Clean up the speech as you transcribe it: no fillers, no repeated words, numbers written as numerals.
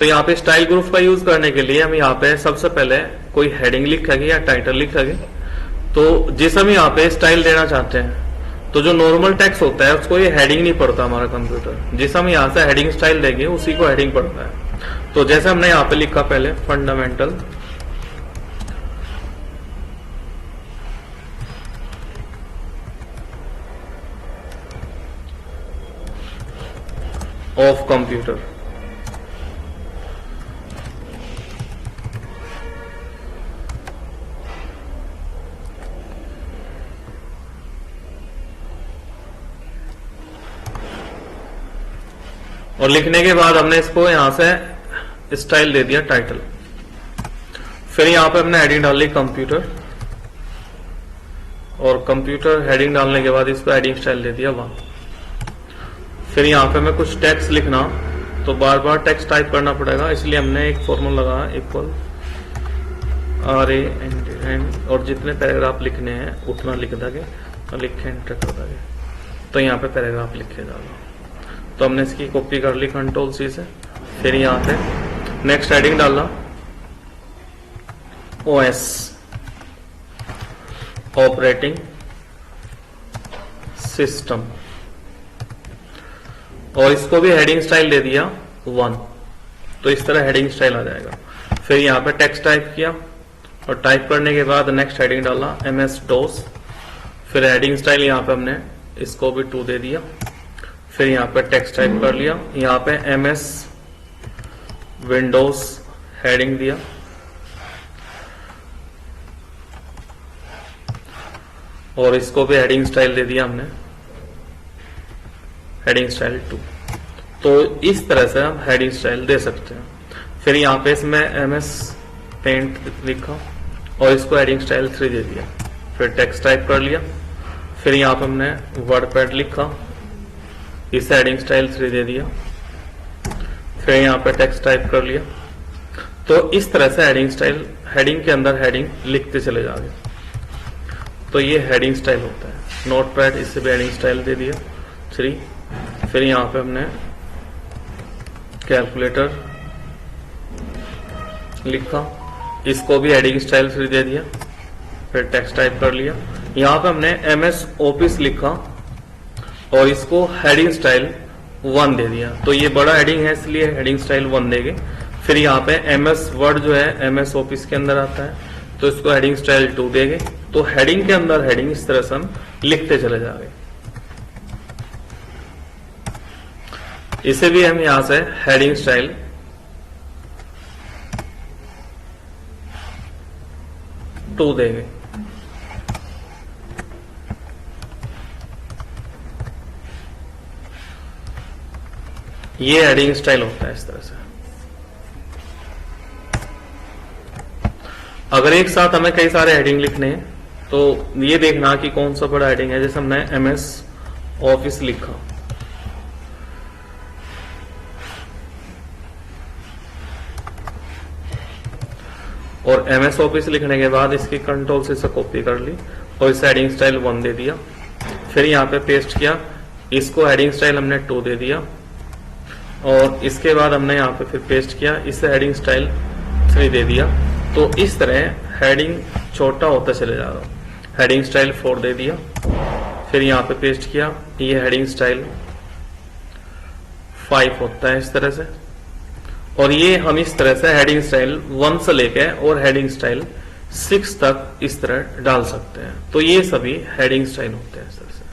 तो यहाँ पे स्टाइल ग्रुप का यूज करने के लिए हम यहाँ पे सबसे पहले कोई हेडिंग लिखेंगे या टाइटल लिखेंगे। तो जिस हम यहाँ पे स्टाइल देना चाहते हैं तो जो नॉर्मल टेक्स्ट होता है उसको ये हेडिंग नहीं पढ़ता हमारा कंप्यूटर। जिस हम यहाँ से हेडिंग स्टाइल देंगे उसी को हेडिंग पढ़ता है। तो जैसे हमने यहाँ पे लिखा पहले फंडामेंटल ऑफ कंप्यूटर, और लिखने के बाद हमने इसको यहां से स्टाइल दे दिया टाइटल। फिर यहां पे हमने हेडिंग डाल ली कंप्यूटर, और कंप्यूटर हेडिंग डालने के बाद इसको हेडिंग स्टाइल दे दिया 1। फिर यहां पे मैं कुछ टेक्स्ट लिखना तो बार बार टेक्स्ट टाइप करना पड़ेगा, इसलिए हमने एक फॉर्मूला लगाया इक्वल RA और जितने पैराग्राफ लिखने हैं उतना लिख देंगे और लिख के एंटर कर देंगे। तो यहाँ पे पैराग्राफ लिखे जाएगा। तो हमने इसकी कॉपी कर ली कंट्रोल C से। फिर यहाँ पे नेक्स्ट हेडिंग डालना OS ऑपरेटिंग सिस्टम, और इसको भी हेडिंग स्टाइल दे दिया 1। तो इस तरह हेडिंग स्टाइल आ जाएगा। फिर यहाँ पे टेक्स्ट टाइप किया और टाइप करने के बाद नेक्स्ट हेडिंग डाला MS DOS। फिर हेडिंग स्टाइल यहाँ पे हमने इसको भी 2 दे दिया। फिर यहाँ पे टेक्स्ट टाइप कर लिया, यहाँ पे MS विंडोज हेडिंग दिया, और इसको भी हेडिंग स्टाइल दे दिया हमने हेडिंग स्टाइल 2। तो इस तरह से हम हेडिंग स्टाइल दे सकते हैं। फिर यहाँ पे इसमें MS पेंट लिखा और इसको हेडिंग स्टाइल 3 दे दिया। फिर टेक्स्ट टाइप कर लिया। फिर यहाँ पे हमने वर्डपैड लिखा, इसे हेडिंग स्टाइल 3 दे दिया। फिर यहाँ पे टेक्स्ट टाइप कर लिया। तो इस तरह से हेडिंग स्टाइल, हेडिंग के अंदर हेडिंग लिखते चले जाओगे। तो ये हेडिंग स्टाइल होता है। नोटपैड, इससे भी हेडिंग स्टाइल दे दिया 3। फिर यहाँ पे हमने कैलकुलेटर लिखा, इसको भी हेडिंग स्टाइल 3 दे दिया। फिर टेक्स्ट टाइप कर लिया। यहाँ पे हमने MS ऑफिस लिखा और इसको हेडिंग स्टाइल 1 दे दिया। तो ये बड़ा हेडिंग है इसलिए हेडिंग स्टाइल 1 देंगे। फिर यहाँ पे MS वर्ड जो है MS ऑफिस के अंदर आता है, तो इसको हेडिंग स्टाइल 2 देंगे। तो हेडिंग के अंदर हेडिंग इस तरह से हम लिखते चले जाएंगे। इसे भी हम यहां से हेडिंग स्टाइल 2 देंगे। ये हेडिंग स्टाइल होता है इस तरह से। अगर एक साथ हमें कई सारे हेडिंग लिखने हैं तो ये देखना कि कौन सा बड़ा हेडिंग है। जैसे हमने MS ऑफिस लिखा, और MS ऑफिस लिखने के बाद इसकी कंट्रोल से कॉपी कर ली और इसे हेडिंग स्टाइल 1 दे दिया। फिर यहाँ पे पेस्ट किया, इसको हेडिंग स्टाइल हमने 2 दे दिया, और इसके बाद हमने यहाँ पे फिर पेस्ट किया, इसे हेडिंग स्टाइल 3 दे दिया। तो इस तरह हेडिंग छोटा होता चले जा रहा। हेडिंग स्टाइल 4 दे दिया। फिर यहाँ पे पेस्ट किया, ये हेडिंग स्टाइल 5 होता है इस तरह से। और ये हम इस तरह से हेडिंग स्टाइल 1 से लेके और हेडिंग स्टाइल 6 तक इस तरह डाल सकते हैं। तो ये सभी हेडिंग स्टाइल होते हैं इस तरह से।